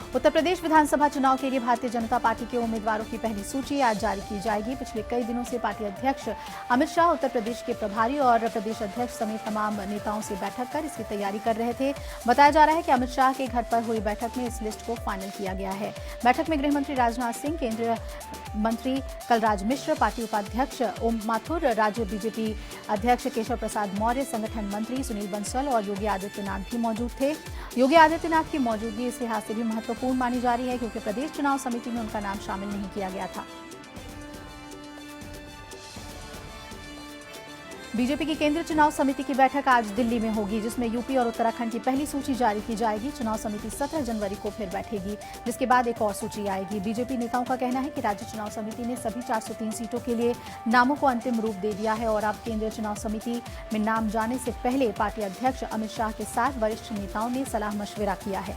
उत्तर प्रदेश विधानसभा चुनाव के लिए भारतीय जनता पार्टी के उम्मीदवारों की पहली सूची आज जारी की जाएगी। पिछले कई दिनों से पार्टी अध्यक्ष अमित शाह उत्तर प्रदेश के प्रभारी और प्रदेश अध्यक्ष समेत तमाम नेताओं से बैठक कर इसकी तैयारी कर रहे थे। बताया जा रहा है कि अमित शाह के घर पर हुई बैठक में इस लिस्ट को फाइनल किया गया है। बैठक में गृह मंत्री राजनाथ सिंह, केंद्रीय मंत्री कलराज मिश्र, पार्टी उपाध्यक्ष ओम माथुर, राज्य बीजेपी अध्यक्ष केशव प्रसाद मौर्य, संगठन मंत्री सुनील बंसल और योगी आदित्यनाथ भी मौजूद थे। योगी आदित्यनाथ की मौजूदगी इस लिहाज से भी महत्वपूर्ण मानी जा रही है क्योंकि प्रदेश चुनाव समिति में उनका नाम शामिल नहीं किया गया था। बीजेपी की केंद्रीय चुनाव समिति की बैठक आज दिल्ली में होगी, जिसमें यूपी और उत्तराखंड की पहली सूची जारी की जाएगी। चुनाव समिति 17 जनवरी को फिर बैठेगी, जिसके बाद एक और सूची आएगी। बीजेपी नेताओं का कहना है कि राज्य चुनाव समिति ने सभी 403 सीटों के लिए नामों को अंतिम रूप दे दिया है और अब केंद्रीय चुनाव समिति में नाम जाने से पहले पार्टी अध्यक्ष अमित शाह के साथ वरिष्ठ नेताओं ने सलाह मशविरा किया है।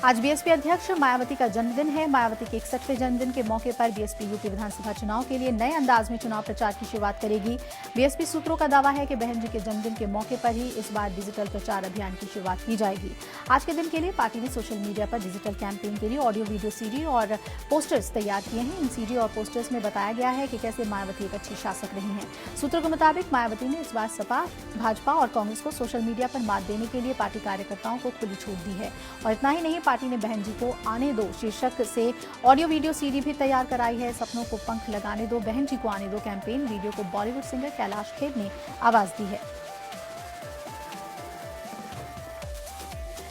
आज बीएसपी अध्यक्ष मायावती का जन्मदिन है। मायावती के 61वें जन्मदिन के मौके पर बीएसपी यूपी विधानसभा चुनाव के लिए नए अंदाज में चुनाव प्रचार की शुरुआत करेगी। बीएसपी सूत्रों का दावा है कि बहन जी के जन्मदिन के मौके पर ही इस बार डिजिटल प्रचार अभियान की शुरुआत की जाएगी। आज के दिन के लिए पार्टी ने सोशल मीडिया पर डिजिटल कैंपेन के लिए ऑडियो वीडियो सीडी और पोस्टर्स तैयार किए हैं। इन सीडी और पोस्टर्स में बताया गया है कि कैसे मायावती एक अच्छी शासक रही हैं। सूत्रों के मुताबिक मायावती ने इस बार सपा, भाजपा और कांग्रेस को सोशल मीडिया पर मात देने के लिए पार्टी कार्यकर्ताओं को खुली छूट दी है और इतना ही नहीं, पार्टी ने बहन जी को आने दो शीर्षक से ऑडियो वीडियो सीडी भी तैयार कराई है। सपनों को पंख लगाने दो, बहन जी को आने दो कैंपेन वीडियो को बॉलीवुड सिंगर कैलाश खेर ने आवाज दी है।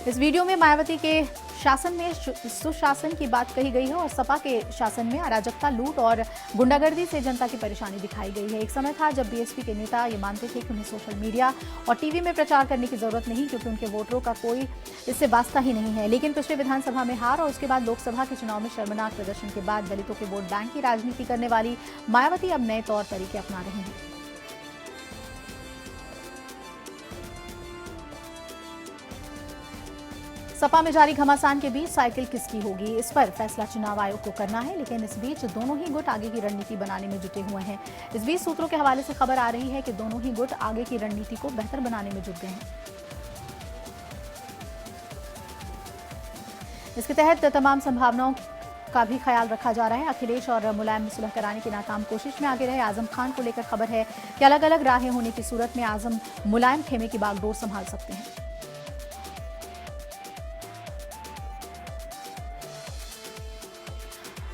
इस वीडियो में मायावती के शासन में सुशासन की बात कही गई है और सपा के शासन में अराजकता, लूट और गुंडागर्दी से जनता की परेशानी दिखाई गई है। एक समय था जब बीएसपी के नेता ये मानते थे कि उन्हें सोशल मीडिया और टीवी में प्रचार करने की जरूरत नहीं क्योंकि उनके वोटरों का कोई इससे वास्ता ही नहीं है। लेकिन पिछले विधानसभा में हार और उसके बाद लोकसभा के चुनाव में शर्मनाक प्रदर्शन के बाद दलितों के वोट बैंक की राजनीति करने वाली मायावती अब नए तौर तरीके अपना रही हैं। सपा में जारी घमासान के बीच साइकिल किसकी होगी, इस पर फैसला चुनाव आयोग को करना है। लेकिन इस बीच दोनों ही गुट आगे की रणनीति बनाने में जुटे हुए हैं। इस बीच सूत्रों के हवाले से खबर आ रही है कि दोनों ही गुट आगे की रणनीति को बेहतर बनाने में जुट गए हैं। इसके तहत तमाम संभावनाओं का भी ख्याल रखा जा रहा है। अखिलेश और मुलायम सुलह कराने की नाकाम कोशिश में आगे रहे आजम खान को लेकर खबर है कि अलग अलग राहें होने की सूरत में आजम मुलायम खेमे की बागडोर संभाल सकते हैं।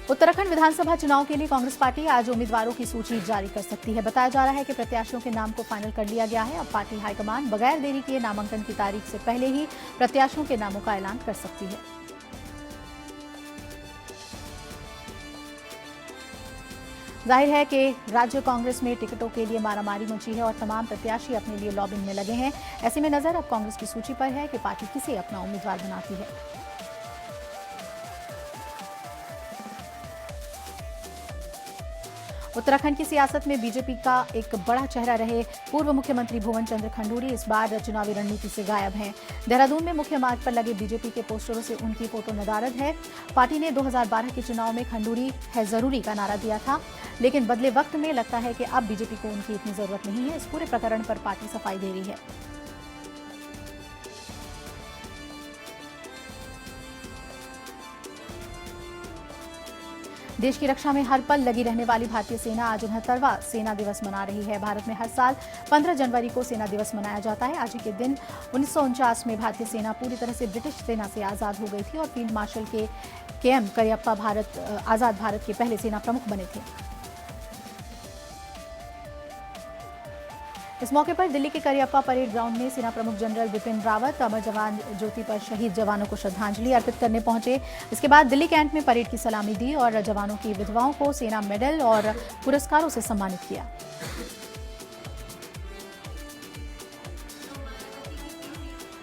उत्तराखंड विधानसभा चुनाव के लिए कांग्रेस पार्टी आज उम्मीदवारों की सूची जारी कर सकती है। बताया जा रहा है कि प्रत्याशियों के नाम को फाइनल कर लिया गया है। अब पार्टी हाईकमान बगैर देरी किए नामांकन की तारीख से पहले ही प्रत्याशियों के नामों का ऐलान कर सकती है। जाहिर है कि राज्य कांग्रेस में टिकटों के लिए मारामारी मची है और तमाम प्रत्याशी अपने लिए लॉबिंग में लगे हैं। ऐसे में नजर अब कांग्रेस की सूची पर है कि पार्टी किसे अपना उम्मीदवार बनाती है। उत्तराखंड की सियासत में बीजेपी का एक बड़ा चेहरा रहे पूर्व मुख्यमंत्री भुवन चंद्र खंडूरी इस बार चुनावी रणनीति से गायब हैं। देहरादून में मुख्य मार्ग पर लगे बीजेपी के पोस्टरों से उनकी फोटो नदारद है। पार्टी ने 2012 के चुनाव में खंडूरी है जरूरी का नारा दिया था, लेकिन बदले वक्त में लगता है कि अब बीजेपी को उनकी इतनी जरूरत नहीं है। इस पूरे प्रकरण पर पार्टी सफाई दे रही है। देश की रक्षा में हर पल लगी रहने वाली भारतीय सेना आज 69वां सेना दिवस मना रही है। भारत में हर साल 15 जनवरी को सेना दिवस मनाया जाता है। आज ही के दिन 1949 में भारतीय सेना पूरी तरह से ब्रिटिश सेना से आज़ाद हो गई थी और फील्ड मार्शल के.एम. करियप्पा आज़ाद भारत के पहले सेना प्रमुख बने थे। इस मौके पर दिल्ली के करियप्पा परेड ग्राउंड में सेना प्रमुख जनरल बिपिन रावत अमर जवान ज्योति पर शहीद जवानों को श्रद्धांजलि अर्पित करने पहुंचे। इसके बाद दिल्ली कैंट में परेड की सलामी दी और जवानों की विधवाओं को सेना मेडल और पुरस्कारों से सम्मानित किया।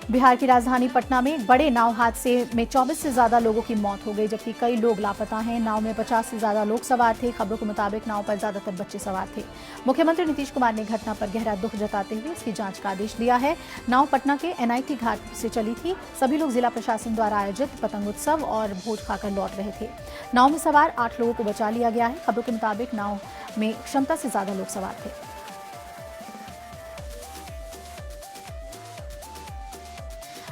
बिहार की राजधानी पटना में एक बड़े नाव हादसे में 24 से ज्यादा लोगों की मौत हो गई, जबकि कई लोग लापता हैं। नाव में 50 से ज्यादा लोग सवार थे। खबरों के मुताबिक नाव पर ज्यादातर बच्चे सवार थे। मुख्यमंत्री नीतीश कुमार ने घटना पर गहरा दुख जताते हुए इसकी जांच का आदेश दिया है। नाव पटना के एनआईटी घाट से चली थी। सभी लोग जिला प्रशासन द्वारा आयोजित पतंग उत्सव और भोज खाकर लौट रहे थे। नाव में सवार 8 लोगों को बचा लिया गया है। खबरों के मुताबिक नाव में क्षमता से ज्यादा लोग सवार थे।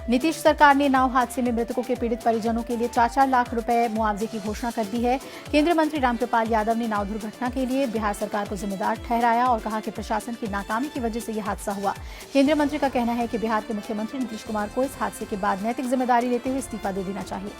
नीतीश सरकार ने नाव हादसे में मृतकों के पीड़ित परिजनों के लिए 4-4 लाख रुपए मुआवजे की घोषणा कर दी है। केंद्रीय मंत्री रामकृपाल यादव ने नाव दुर्घटना के लिए बिहार सरकार को जिम्मेदार ठहराया और कहा कि प्रशासन की नाकामी की वजह से यह हादसा हुआ। केंद्रीय मंत्री का कहना है कि बिहार के मुख्यमंत्री नीतीश कुमार को इस हादसे के बाद नैतिक जिम्मेदारी लेते हुए इस्तीफा दे देना चाहिए।